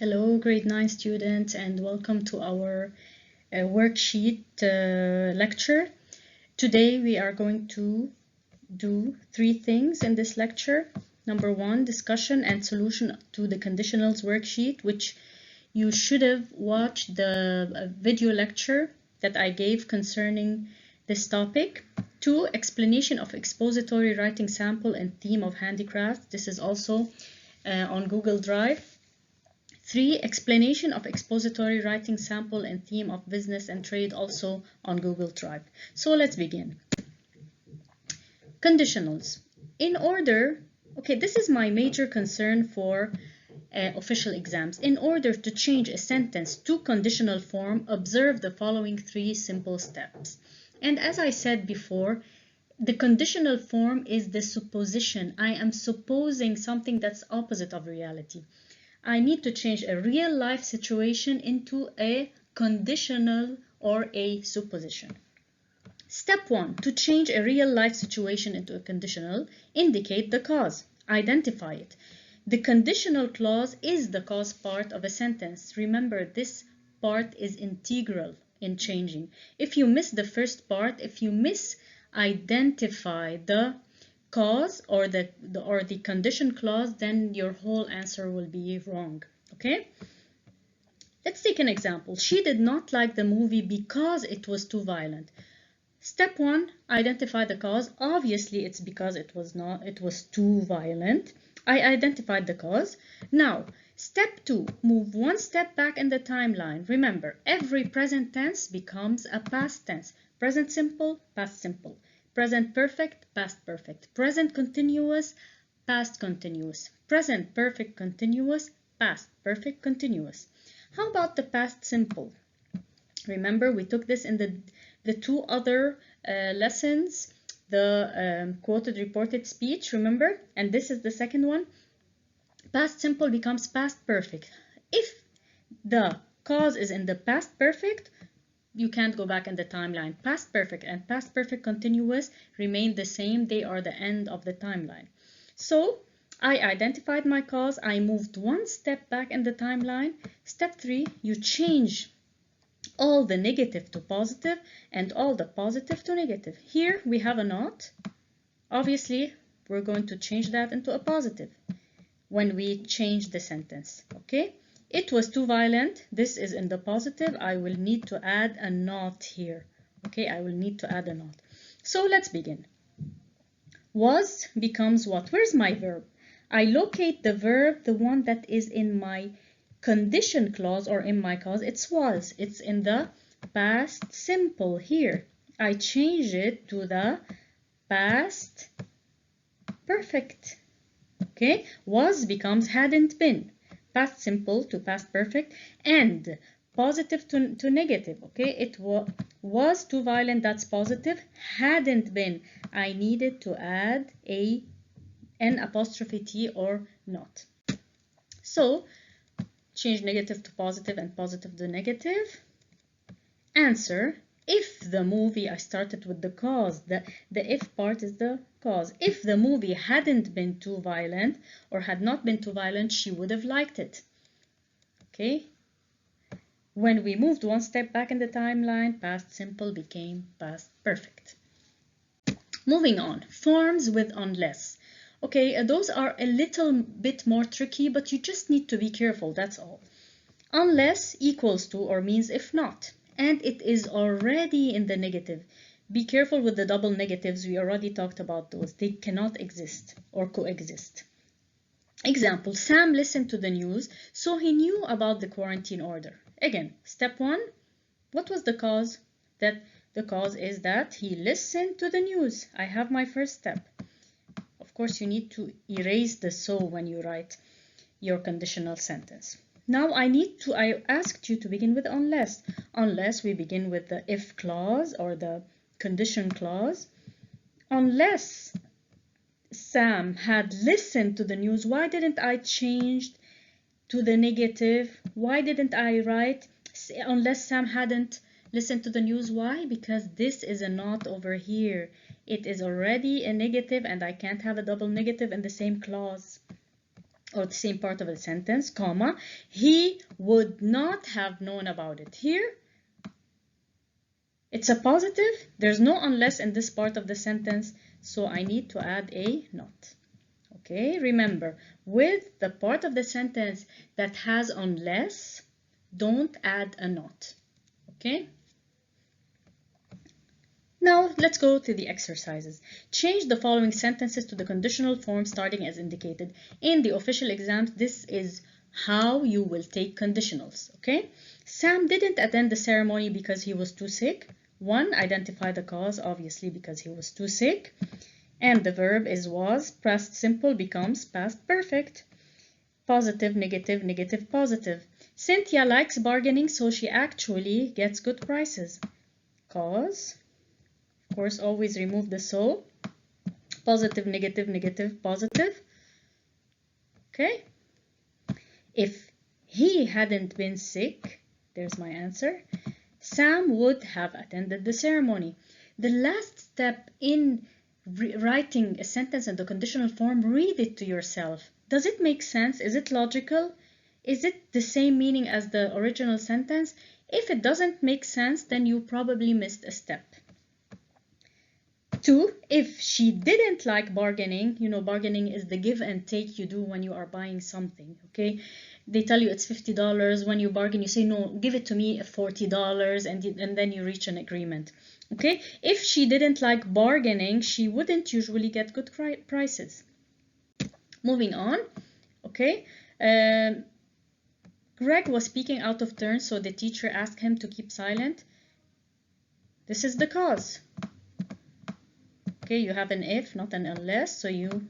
Hello, grade 9 students, and welcome to our worksheet lecture. Today we are going to do three things in this lecture. Number one, discussion and solution to the conditionals worksheet, which you should have watched the video lecture that I gave concerning this topic. Two, explanation of expository writing sample and theme of handicraft. This is also on Google Drive. 3. Explanation of expository writing sample and theme of business and trade, also on Google Drive. So let's begin. Conditionals. This is my major concern for official exams. In order to change a sentence to conditional form, observe the following three simple steps. And as I said before, the conditional form is the supposition. I am supposing something that's opposite of reality. I need to change a real life situation into a conditional or a supposition. Step 1. To change a real life situation into a conditional, indicate the cause. Identify it. The conditional clause is the cause part of a sentence. Remember, this part is integral in changing. If you miss the first part, if you misidentify the cause or the condition clause, then your whole answer will be wrong. Okay, let's take an example. She did not like the movie because it was too violent. Step 1, identify the cause. Obviously it's because it was too violent. I identified the cause. Now step 2, move one step back in the timeline. Remember, every present tense becomes a past tense. Present simple, past simple. Present perfect, past perfect. Present continuous, past continuous. Present perfect continuous, past perfect continuous. How about the past simple? Remember, we took this in the two other lessons, the quoted reported speech, remember? And this is the second one. Past simple becomes past perfect. If the cause is in the past perfect, you can't go back in the timeline. Past perfect and past perfect continuous remain the same. They are the end of the timeline. So I identified my cause. I moved one step back in the timeline. Step 3, you change all the negative to positive and all the positive to negative. Here we have a not. Obviously, we're going to change that into a positive when we change the sentence. Okay? It was too violent. This is in the positive. I will need to add a not here. Okay, I will need to add a not. So let's begin. Was becomes what? Where's my verb? I locate the verb, the one that is in my condition clause or in my cause. It's was. It's in the past simple here. I change it to the past perfect. Okay, was becomes hadn't been. Past simple to past perfect, and positive to negative. Okay, it was too violent, that's positive. Hadn't been, I needed to add an apostrophe T or not. So change negative to positive and positive to negative. Answer, if the movie, I started with the cause, the if part is the cause. If the movie hadn't been too violent or had not been too violent, she would have liked it. Okay? When we moved one step back in the timeline, past simple became past perfect. Moving on, forms with unless. Okay, those are a little bit more tricky, but you just need to be careful, that's all. Unless equals to or means if not. And it is already in the negative. Be careful with the double negatives. We already talked about those. They cannot exist or coexist. Example, Sam listened to the news, so he knew about the quarantine order. Again, step 1, what was the cause? That the cause is that he listened to the news. I have my first step. Of course, you need to erase the so when you write your conditional sentence. Now I asked you to begin with unless. Unless we begin with the if clause or the condition clause. Unless Sam had listened to the news, why didn't I change to the negative? Why didn't I write unless Sam hadn't listened to the news? Why? Because this is a not over here. It is already a negative and I can't have a double negative in the same clause. or the same part of the sentence, comma, he would not have known about it. Here, it's a positive. There's no unless in this part of the sentence, so I need to add a not. Okay, remember, with the part of the sentence that has unless, don't add a not. Okay? Now, let's go to the exercises. Change the following sentences to the conditional form starting as indicated. In the official exams, this is how you will take conditionals, okay? Sam didn't attend the ceremony because he was too sick. 1, identify the cause, obviously because he was too sick. And the verb is was, past simple becomes past perfect. Positive, negative, negative, positive. Cynthia likes bargaining, so she actually gets good prices. Cause. Of course, always remove the so. Positive, negative, negative, positive. Okay. If he hadn't been sick, there's my answer, Sam would have attended the ceremony. The last step in writing a sentence in the conditional form, read it to yourself. Does it make sense? Is it logical? Is it the same meaning as the original sentence? If it doesn't make sense, then you probably missed a step. 2, if she didn't like bargaining, you know, bargaining is the give and take you do when you are buying something, okay? They tell you it's $50. When you bargain, you say, no, give it to me at $40, and then you reach an agreement, okay? If she didn't like bargaining, she wouldn't usually get good prices. Moving on, okay? Greg was speaking out of turn, so the teacher asked him to keep silent. This is the cause. Okay, you have an if, not an unless, so you,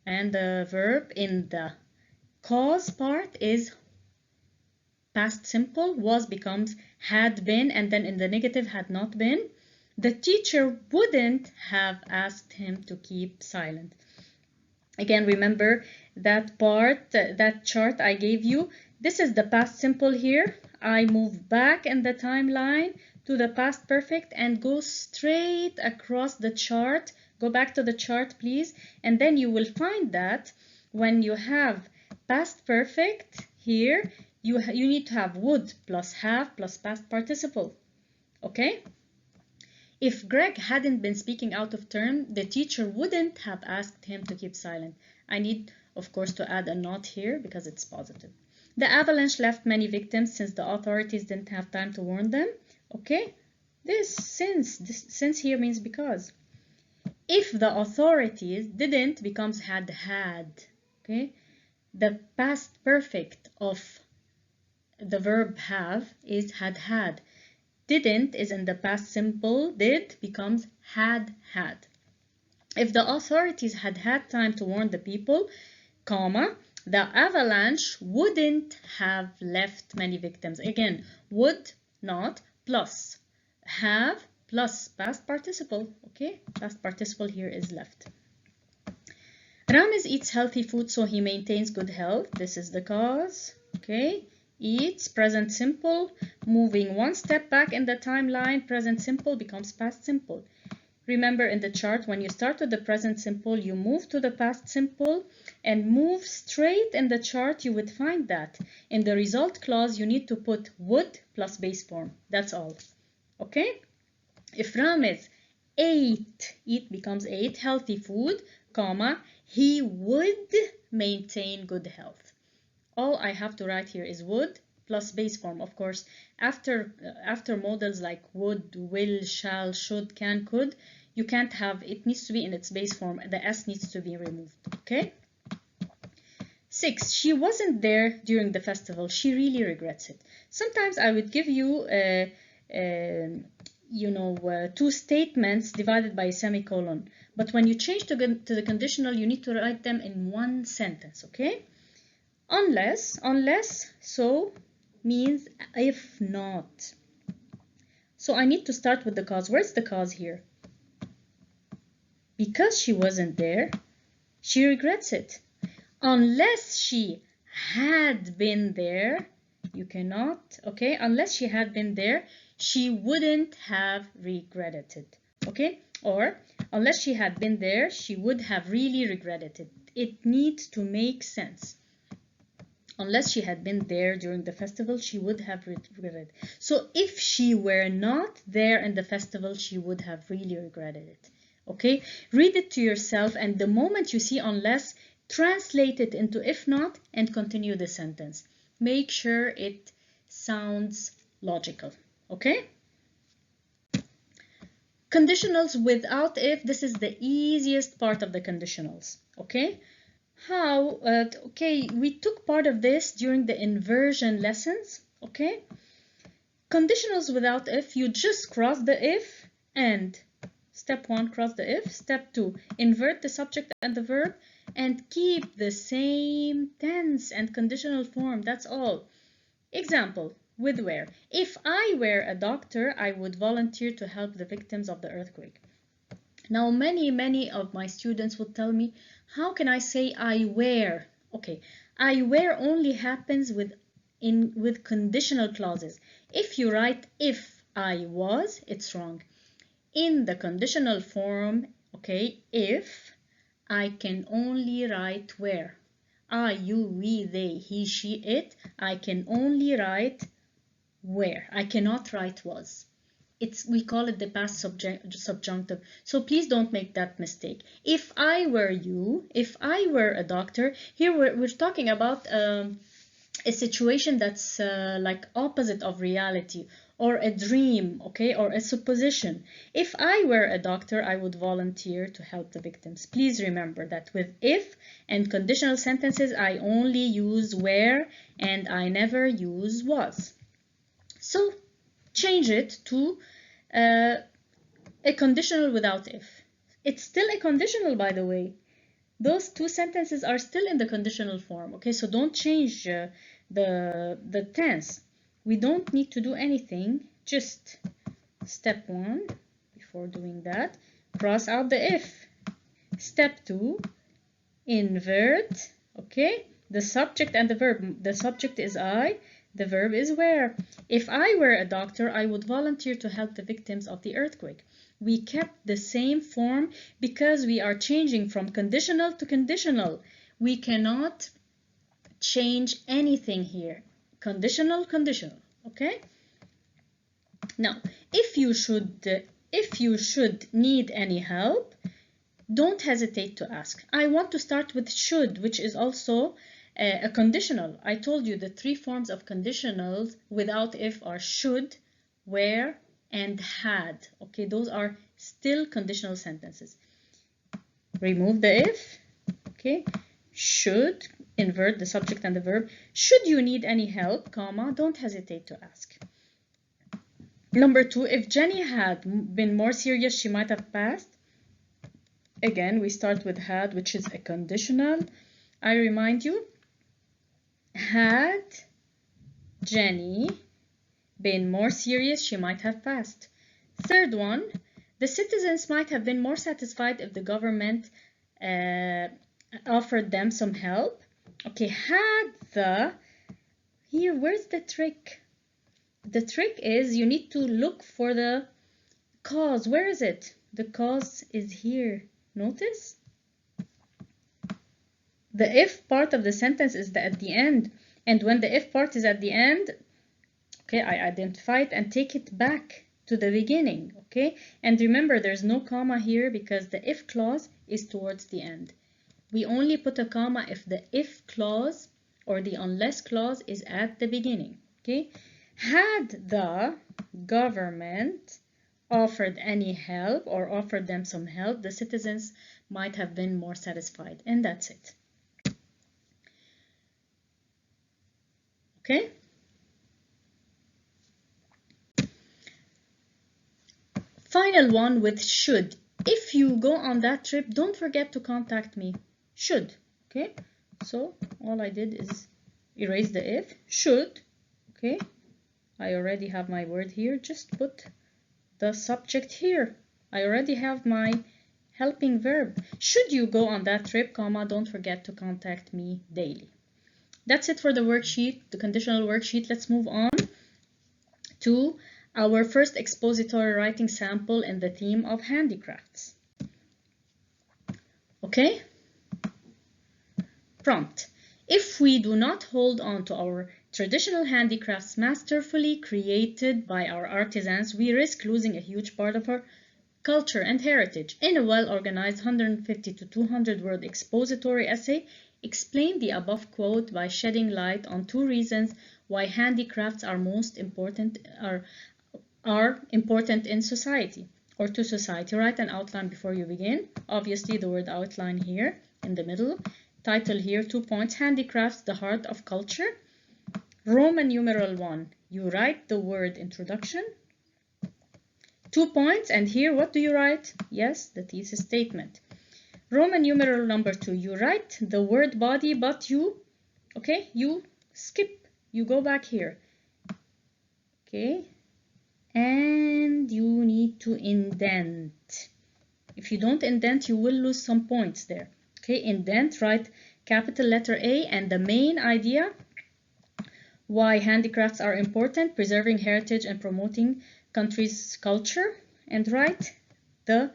and the verb in the cause part is past simple, was becomes had been, and then in the negative had not been. The teacher wouldn't have asked him to keep silent. Again, remember that part, that chart I gave you. This is the past simple here. I move back in the timeline to the past perfect and go straight across the chart. Go back to the chart, please. And then you will find that when you have past perfect here, you need to have would plus have plus past participle. Okay? If Greg hadn't been speaking out of turn, the teacher wouldn't have asked him to keep silent. I need, of course, to add a not here because it's positive. The avalanche left many victims since the authorities didn't have time to warn them. Okay, this since here means because. If the authorities didn't becomes had. Okay, the past perfect of the verb have is had. Didn't is in the past simple. Did becomes had. If the authorities had had time to warn the people, comma, the avalanche wouldn't have left many victims. Again, would not plus have plus past participle. Okay, past participle here is left. Ramiz eats healthy food so he maintains good health. This is the cause. Okay, eats, present simple. Moving one step back in the timeline, present simple becomes past simple. Remember in the chart, when you start with the present simple, you move to the past simple and move straight in the chart, you would find that in the result clause, you need to put would plus base form. That's all. Okay? If Ramiz eat becomes ate healthy food, comma, he would maintain good health. All I have to write here is would plus base form. Of course, after models like would, will, shall, should, can, could, you can't have, it needs to be in its base form. The S needs to be removed. Okay? 6, she wasn't there during the festival. She really regrets it. Sometimes I would give you, two statements divided by a semicolon. But when you change to the conditional, you need to write them in one sentence. Okay? Unless, so means if not. So I need to start with the cause. Where's the cause here? Because she wasn't there, she regrets it. Unless she had been there, you cannot, okay? Unless she had been there, she wouldn't have regretted it, okay? Or, unless she had been there, she would have really regretted it. it needs to make sense. Unless she had been there during the festival, she would have regretted it. So if she were not there in the festival, she would have really regretted it. Okay? Read it to yourself, and the moment you see unless, translate it into if not, and continue the sentence. Make sure it sounds logical. Okay? Conditionals without if, this is the easiest part of the conditionals. Okay? How, okay, we took part of this during the inversion lessons, okay? Conditionals without if, you just cross the if and step 1, cross the if. Step 2, invert the subject and the verb and keep the same tense and conditional form, that's all. Example, with where. If I were a doctor, I would volunteer to help the victims of the earthquake. Now, many of my students would tell me, how can I say I were? Okay, I were only happens with conditional clauses. If you write if I was, it's wrong. In the conditional form, okay, if, I can only write were. I, you, we, they, he, she, it, I can only write were. I cannot write was. We call it the past subjunctive. So please don't make that mistake. If I were you, if I were a doctor, here we're talking about a situation that's like opposite of reality, or a dream, okay, or a supposition. If I were a doctor, I would volunteer to help the victims. Please remember that with if and conditional sentences, I only use were and I never use was. So change it to a conditional without if. It's still a conditional, by the way. Those two sentences are still in the conditional form. Okay, so don't change the tense. We don't need to do anything. Just step 1, before doing that, cross out the if. Step 2, invert, okay, the subject and the verb. The subject is I. The verb is were. If I were a doctor, I would volunteer to help the victims of the earthquake. We kept the same form because we are changing from conditional to conditional. We cannot change anything here. Conditional, conditional, okay? Now, if you should need any help, don't hesitate to ask. I want to start with should, which is also a conditional. I told you the 3 forms of conditionals without if are should, were, and had. Okay, those are still conditional sentences. Remove the if. Okay, should, invert the subject and the verb. Should you need any help, comma, don't hesitate to ask. Number 2, if Jenny had been more serious, she might have passed. Again, we start with had, which is a conditional. I remind you, had Jenny been more serious, she might have passed. Third one, the citizens might have been more satisfied if the government offered them some help. Okay, had the, here, where's the trick? The trick is you need to look for the cause. Where is it? The cause is here. Notice? The if part of the sentence is at the end. And when the if part is at the end, okay, I identify it and take it back to the beginning, okay? And remember, there's no comma here because the if clause is towards the end. We only put a comma if the if clause or the unless clause is at the beginning, okay? Had the government offered any help or offered them some help, the citizens might have been more satisfied. And that's it. Okay? Final one with should. If you go on that trip, don't forget to contact me. Should. Okay? So all I did is erase the if. Should. Okay? I already have my word here. Just put the subject here. I already have my helping verb. Should you go on that trip, comma, don't forget to contact me daily. That's it for the worksheet, the conditional worksheet. Let's move on to our first expository writing sample in the theme of handicrafts. Okay? Prompt. If we do not hold on to our traditional handicrafts masterfully created by our artisans, we risk losing a huge part of our culture and heritage. In a well-organized 150 to 200-word expository essay, explain the above quote by shedding light on 2 reasons why handicrafts are important in society or to society. Write an outline before you begin. Obviously, the word outline here in the middle. Title here, 2 points. Handicrafts, the heart of culture. Roman numeral 1. You write the word introduction. 2 points, and here what do you write? Yes, the thesis statement. Roman numeral number 2. You write the word body, but you skip. You go back here. Okay. And you need to indent. If you don't indent, you will lose some points there. Okay, indent, write capital letter A and the main idea, why handicrafts are important, preserving heritage and promoting country's culture, and write the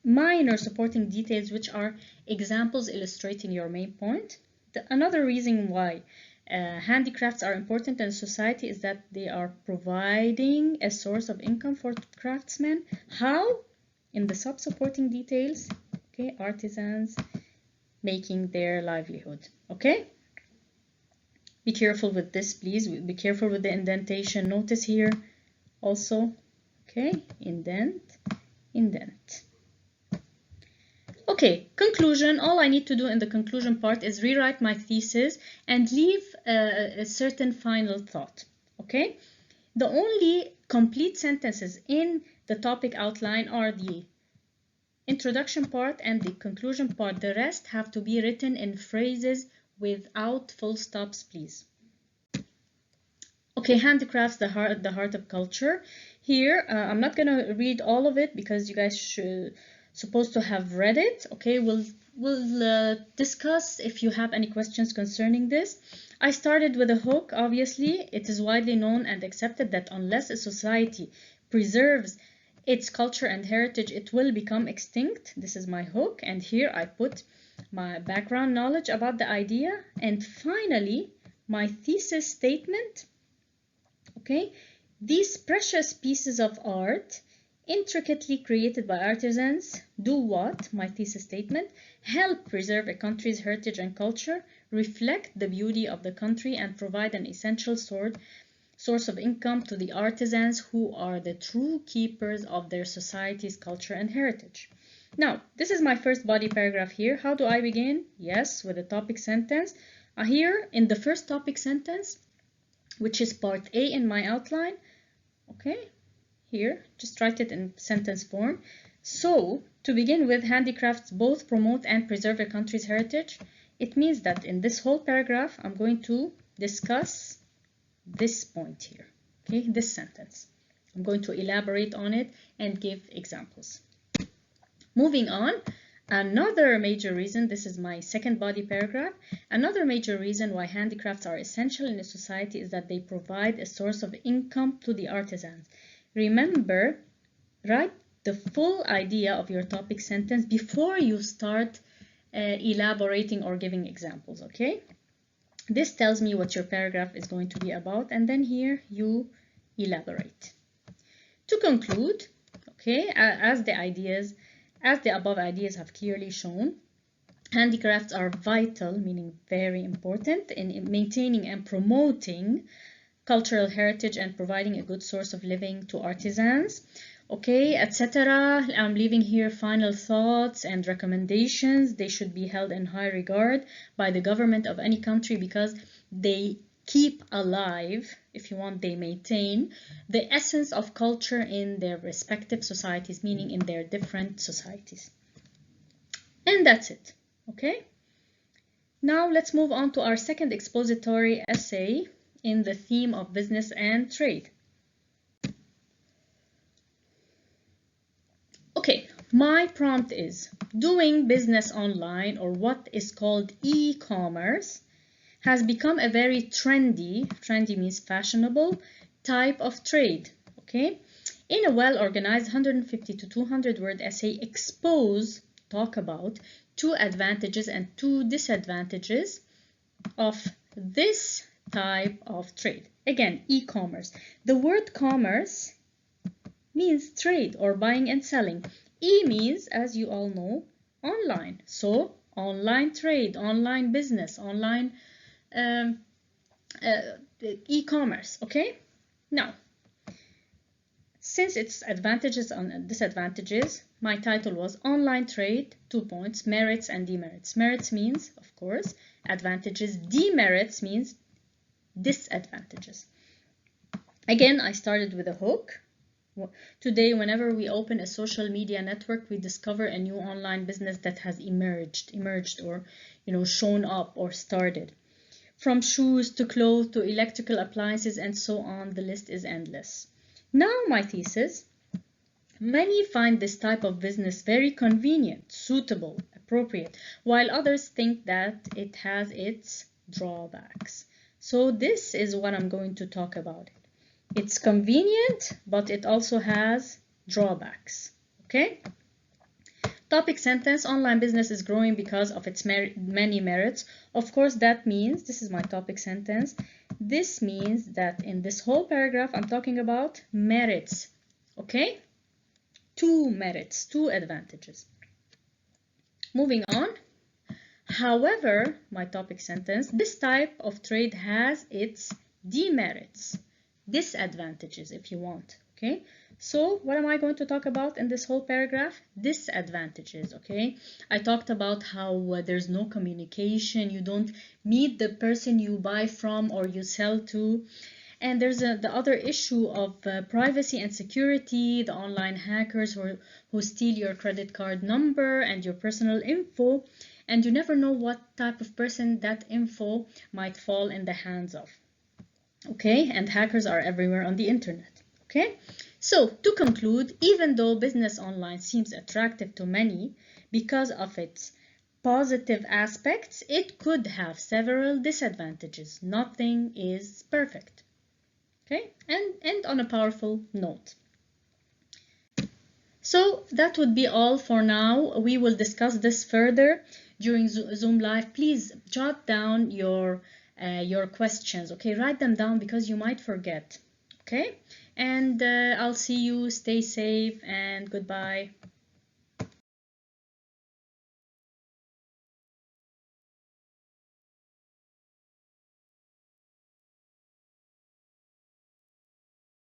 minor supporting details, which are examples illustrating your main point. Another reason why handicrafts are important in society is that they are providing a source of income for craftsmen. How? In the sub-supporting details, okay, artisans making their livelihood, okay? Be careful with this, please. Be careful with the indentation. Notice here also, okay, indent, indent. Okay, conclusion. All I need to do in the conclusion part is rewrite my thesis and leave a certain final thought, okay? The only complete sentences in the topic outline are the introduction part and the conclusion part. The rest have to be written in phrases without full stops, please. Okay, handicrafts, the heart of culture. Here, I'm not going to read all of it because you guys should supposed to have read it. Okay, we'll discuss if you have any questions concerning this. I started with a hook. Obviously, it is widely known and accepted that unless a society preserves its culture and heritage, it will become extinct. This is my hook, and here I put my background knowledge about the idea, and finally my thesis statement. Okay, these precious pieces of art, intricately created by artisans, do what? My thesis statement: help preserve a country's heritage and culture, reflect the beauty of the country, and provide an essential source of income to the artisans who are the true keepers of their society's culture and heritage. Now, this is my first body paragraph here. How do I begin? Yes, with a topic sentence. Here in the first topic sentence, which is part A in my outline, okay, here, just write it in sentence form. So, to begin with, handicrafts both promote and preserve a country's heritage. It means that in this whole paragraph, I'm going to discuss this point here, okay, this sentence. I'm going to elaborate on it and give examples. Moving on, another major reason, this is my second body paragraph, another major reason why handicrafts are essential in a society is that they provide a source of income to the artisans. Remember, write the full idea of your topic sentence before you start elaborating or giving examples, okay? This tells me what your paragraph is going to be about, and then here you elaborate. To conclude, okay, as the above ideas have clearly shown, handicrafts are vital, meaning very important, in maintaining and promoting cultural heritage and providing a good source of living to artisans, okay, etc. I'm leaving here final thoughts and recommendations. They should be held in high regard by the government of any country because they keep alive, if you want, they maintain the essence of culture in their respective societies, meaning in their different societies. And that's it, okay? Now let's move on to our second expository essay in the theme of business and trade. Okay, my prompt is: doing business online, or what is called e-commerce, has become a very trendy means fashionable, type of trade, okay? In a well-organized 150 to 200 word essay, talk about two advantages and two disadvantages of this type of trade. Again, e-commerce. The word commerce means trade or buying and selling. E means, as you all know, online. So online trade, online business, online um, e-commerce. Okay, now since it's advantages and disadvantages, my title was online trade, 2 points, merits and demerits. Merits means, of course, advantages. Demerits means disadvantages. Again, I started with a hook. Today, whenever we open a social media network, we discover a new online business that has emerged or, shown up or started. From shoes to clothes to electrical appliances and so on, the list is endless. Now, my thesis, many find this type of business very convenient, suitable, appropriate, while others think that it has its drawbacks. So this is what I'm going to talk about. It's convenient, but it also has drawbacks. Okay? Topic sentence, online business is growing because of its many merits. Of course, that means, this is my topic sentence, this means that in this whole paragraph, I'm talking about merits. Okay? Two merits, two advantages. Moving on. However, my topic sentence, this type of trade has its demerits. Disadvantages, if you want. Okay, so what am I going to talk about in this whole paragraph? Disadvantages. Okay, I talked about how there's no communication, you don't meet the person you buy from or you sell to, and there's the other issue of privacy and security, the online hackers who steal your credit card number and your personal info, and you never know what type of person that info might fall in the hands of. Okay, and hackers are everywhere on the internet. Okay, so to conclude, even though business online seems attractive to many because of its positive aspects, it could have several disadvantages. Nothing is perfect. Okay, and on a powerful note. So that would be all for now. We will discuss this further during Zoom Live. Please jot down your questions. Okay, write them down because you might forget. Okay, and I'll see you. Stay safe and goodbye.